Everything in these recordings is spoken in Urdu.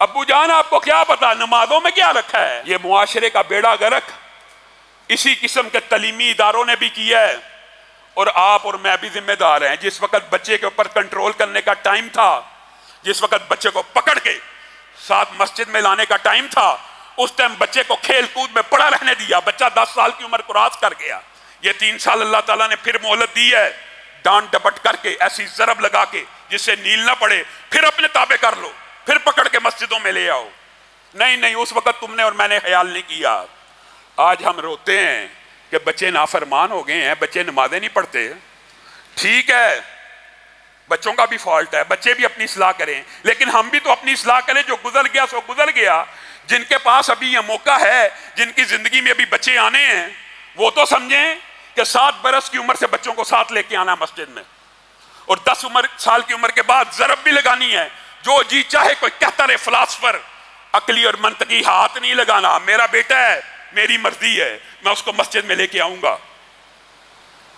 ابو جان آپ کو کیا پتا نمازوں میں کیا رکھا ہے؟ یہ معاشرے کا بیڑا غرق اسی قسم کے تعلیمی اداروں نے بھی کیا ہے، اور آپ اور میں بھی ذمہ دار ہیں۔ جس وقت بچے کے اوپر کنٹرول کرنے کا ٹائم تھا، جس وقت بچے کو پکڑ کے ساتھ مسجد میں لانے کا ٹائم تھا، اس ٹائم بچے کو کھیل کود میں پڑا رہنے دیا، بچہ 10 سال کی عمر کراس کر گیا۔ یہ 3 سال اللہ تعالیٰ نے پھر مہلت دی ہے، ڈانٹ ڈپٹ کر کے ایسی ضرب لگا کے جس سے نیل نہ پڑے، پھر اپنے تابع کر لو، پھر پکڑ کے مسجدوں میں لے آؤ۔ نہیں، اس وقت تم نے اور میں نے خیال نہیں کیا۔ آج ہم روتے ہیں کہ بچے نافرمان ہو گئے ہیں، بچے نمازیں نہیں پڑھتے۔ ٹھیک ہے، بچوں کا بھی فالٹ ہے، بچے بھی اپنی اصلاح کریں، لیکن ہم بھی تو اپنی اصلاح کریں۔ جو گزر گیا سو گزر گیا۔ جن کے پاس ابھی یہ موقع ہے، جن کی زندگی میں ابھی بچے آنے ہیں، وہ تو سمجھیں کہ 7 برس کی عمر سے بچوں کو ساتھ لے کے آنا مسجد میں، اور 10 سال کی عمر کے بعد ضرب بھی لگانی ہے۔ جو جی چاہے کوئی کہتا رہے فلاسفر، عقلی اور منطقی ہاتھ نہیں لگانا۔ میرا بیٹا ہے، میری مرضی ہے، میں اس کو مسجد میں لے کے آؤں گا،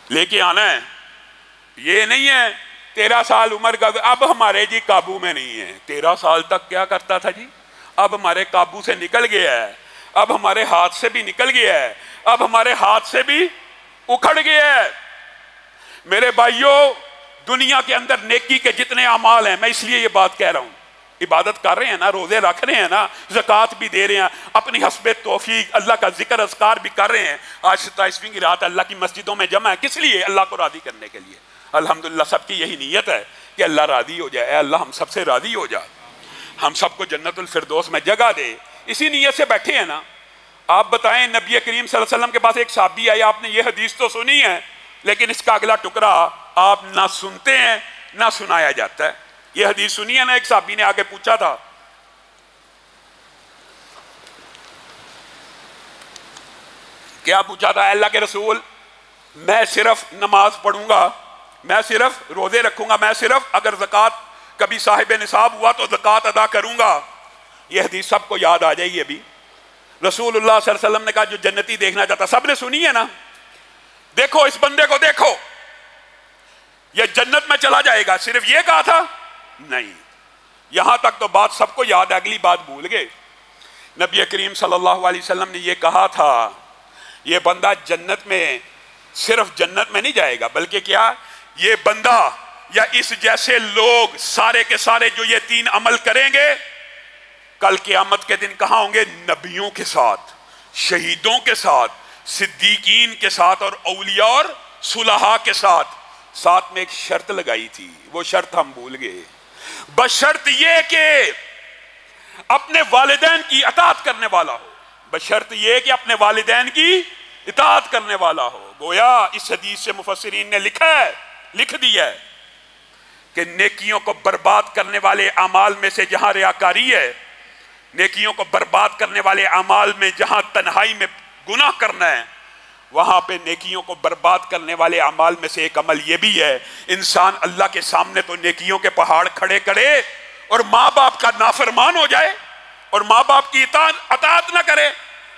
لے کے آنا ہے۔ یہ نہیں ہے 13 سال عمر کا، اب ہمارے جی قابو میں نہیں ہے۔ 13 سال تک کیا کرتا تھا جی؟ اب ہمارے قابو سے نکل گیا ہے، اب ہمارے ہاتھ سے بھی نکل گیا ہے، اب ہمارے ہاتھ سے بھی اکھڑ گیا ہے۔ میرے بھائیوں، دنیا کے اندر نیکی کے جتنے اعمال ہیں، میں اس لیے یہ بات کہہ رہا ہوں، عبادت کر رہے ہیں نا، روزے رکھ رہے ہیں نا، زکوٰۃ بھی دے رہے ہیں، اپنی حسب توفیق اللہ کا ذکر اذکار بھی کر رہے ہیں۔ آج 27ویں کی رات اللہ کی مسجدوں میں جمع ہے، کس لیے؟ اللہ کو راضی کرنے کے لیے۔ الحمدللہ سب کی یہی نیت ہے کہ اللہ راضی ہو جائے۔ اے اللہ ہم سب سے راضی ہو جا، ہم سب کو جنت الفردوس میں جگہ دے۔ اسی نیت سے بیٹھے ہیں نا۔ آپ بتائیں، نبی کریم صلی اللہ علیہ وسلم کے پاس ایک صحابی آیا، آپ نے یہ حدیث تو سنی ہے، لیکن اس کا اگلا ٹکڑا آپ نہ سنتے ہیں نہ سنایا جاتا ہے۔ یہ حدیث سنی ہے نا؟ ایک صحابی نے آگے پوچھا تھا، کیا پوچھا تھا؟ اللہ کے رسول، میں صرف نماز پڑھوں گا، میں صرف روزے رکھوں گا، میں صرف اگر زکوٰۃ کبھی صاحب نصاب ہوا تو زکوٰۃ ادا کروں گا۔ یہ حدیث سب کو یاد آ جائے گی ابھی۔ رسول اللہ صلی اللہ علیہ وسلم نے کہا جو جنتی دیکھنا چاہتا، سب نے سنی ہے نا؟ دیکھو اس بندے کو، دیکھو یہ جنت میں چلا جائے گا، صرف یہ کہا تھا؟ نہیں، یہاں تک تو بات سب کو یاد ہے، اگلی بات بھول گئے۔ نبی کریم صلی اللہ علیہ وسلم نے یہ کہا تھا، یہ بندہ جنت میں، صرف جنت میں نہیں جائے گا، بلکہ کیا، یہ بندہ یا اس جیسے لوگ سارے کے سارے جو یہ 3 عمل کریں گے، کل قیامت کے دن کہاں ہوں گے؟ نبیوں کے ساتھ، شہیدوں کے ساتھ، صدیقین کے ساتھ، اور اولیاء اور صلحاء کے ساتھ۔ ساتھ میں ایک شرط لگائی تھی، وہ شرط ہم بھول گئے، بشرط یہ کہ اپنے والدین کی اطاعت کرنے والا ہو، بشرط یہ کہ اپنے والدین کی اطاعت کرنے والا ہو۔ گویا اس حدیث سے مفسرین نے لکھ دیا ہے کہ نیکیوں کو برباد کرنے والے اعمال میں سے جہاں ریاکاری ہے، نیکیوں کو برباد کرنے والے اعمال میں جہاں تنہائی میں گناہ کرنا ہے، وہاں پہ نیکیوں کو برباد کرنے والے اعمال میں سے ایک عمل یہ بھی ہے، انسان اللہ کے سامنے تو نیکیوں کے پہاڑ کھڑے کرے اور ماں باپ کا نافرمان ہو جائے اور ماں باپ کی اطاعت نہ کرے۔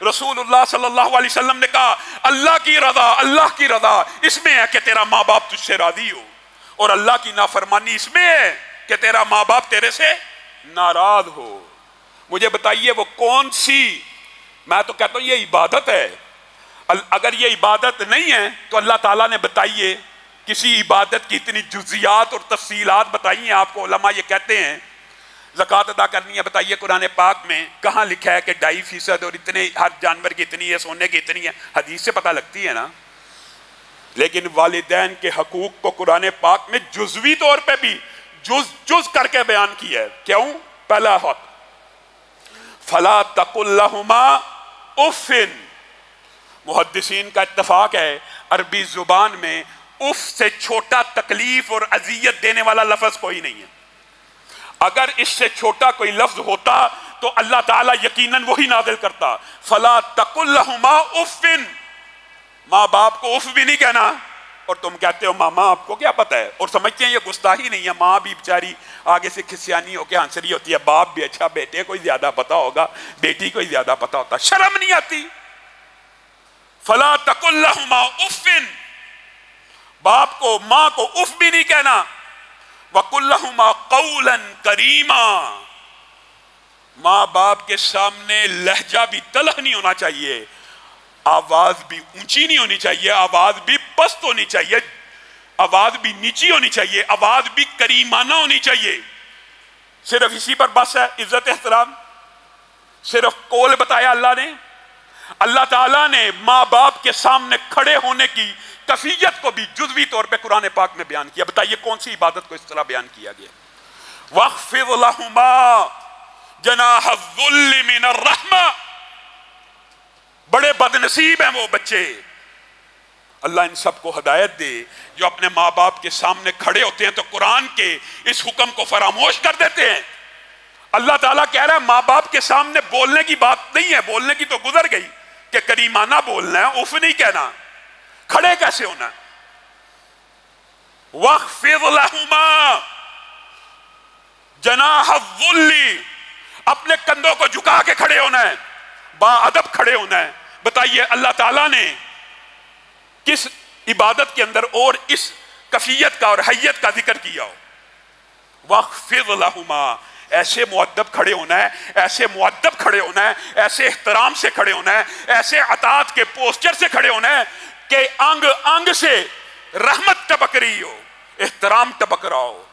رسول اللہ صلی اللہ علیہ وسلم نے کہا اللہ کی رضا اس میں ہے کہ تیرا ماں باپ تجھ سے راضی ہو، اور اللہ کی نافرمانی اس میں ہے کہ تیرا ماں باپ تیرے سے ناراض ہو۔ مجھے بتائیے وہ کون سی، میں تو کہتا ہوں یہ عبادت ہے۔ اگر یہ عبادت نہیں ہے تو اللہ تعالیٰ نے بتائیے کسی عبادت کی اتنی جزیات اور تفصیلات بتائی ہیں آپ کو۔ علماء یہ کہتے ہیں زکوٰۃ ادا کرنی ہے، بتائیے قرآن پاک میں کہاں لکھا ہے کہ 2.5% اور اتنے ہر جانور کی اتنی ہے، سونے کی اتنی ہے؟ حدیث سے پتہ لگتی ہے نا۔ لیکن والدین کے حقوق کو قرآن پاک میں جزوی طور پہ بھی جز کر کے بیان کیا ہے۔ کیوں؟ پہلا حق فلا تقل لہما اف، محدثین کا اتفاق ہے عربی زبان میں اف سے چھوٹا تکلیف اور اذیت دینے والا لفظ کوئی نہیں ہے۔ اگر اس سے چھوٹا کوئی لفظ ہوتا تو اللہ تعالیٰ یقیناً وہی نازل کرتا، فلا تقل لہما اف، ماں باپ کو اف بھی نہیں کہنا، اور تم کہتے ہو ماما آپ کو کیا پتہ ہے، اور سمجھتے ہیں یہ گستاخی نہیں ہے۔ ماں بھی بیچاری آگے سے کھسیانی ہو کے ہنس رہی ہوتی ہے، باپ بھی اچھا بیٹے کو ہی زیادہ پتہ ہوگا، بیٹی کو ہی زیادہ پتہ ہوتا، شرم نہیں آتی؟ فلا تقل لہما اف، باپ کو ماں کو اف بھی نہیں کہنا، وقل لہما قولا کریما، ماں باپ کے سامنے لہجہ بھی تلخ نہیں ہونا چاہیے، آواز بھی اونچی نہیں ہونی چاہیے، آواز بھی پست ہونی چاہیے، آواز بھی نیچی ہونی چاہیے، آواز بھی کریمانہ ہونی چاہیے۔ صرف اسی پر بس ہے عزت احترام؟ صرف قول بتایا اللہ نے؟ اللہ تعالیٰ نے ماں باپ کے سامنے کھڑے ہونے کی کیفیت کو بھی جزوی طور پہ قرآن پاک میں بیان کیا۔ بتائیے کون سی عبادت کو اس طرح بیان کیا گیا؟ وَاخْفِضْ لَهُمَا جناح الذل من الرحمہ۔ بڑے بد نصیب ہیں وہ بچے، اللہ ان سب کو ہدایت دے جو اپنے ماں باپ کے سامنے کھڑے ہوتے ہیں تو قرآن کے اس حکم کو فراموش کر دیتے ہیں۔ اللہ تعالیٰ کہہ رہا ہے ماں باپ کے سامنے بولنے کی بات نہیں ہے، بولنے کی تو گزر گئی کہ کریمانہ بولنا ہے، اف نہیں کہنا، کھڑے کیسے ہونا؟ وَاخْفِضْ لَهُمَا جناح الذل، اپنے کندھوں کو جھکا کے کھڑے ہونا ہے، با ادب کھڑے ہونا ہے۔ بتائیے اللہ تعالیٰ نے کس عبادت کے اندر اور اس کیفیت کا اور حیت کا ذکر کیا ہو؟ وَاخْفِضْ لَهُمَا، ایسے مؤدب کھڑے ہونا ہے، ایسے مؤدب کھڑے ہونا ہے، ایسے احترام سے کھڑے ہونا ہے، ایسے اطاعت کے پوسچر سے کھڑے ہونا ہے کہ انگ انگ سے رحمت ٹپک رہی ہو، احترام ٹپک رہا ہو،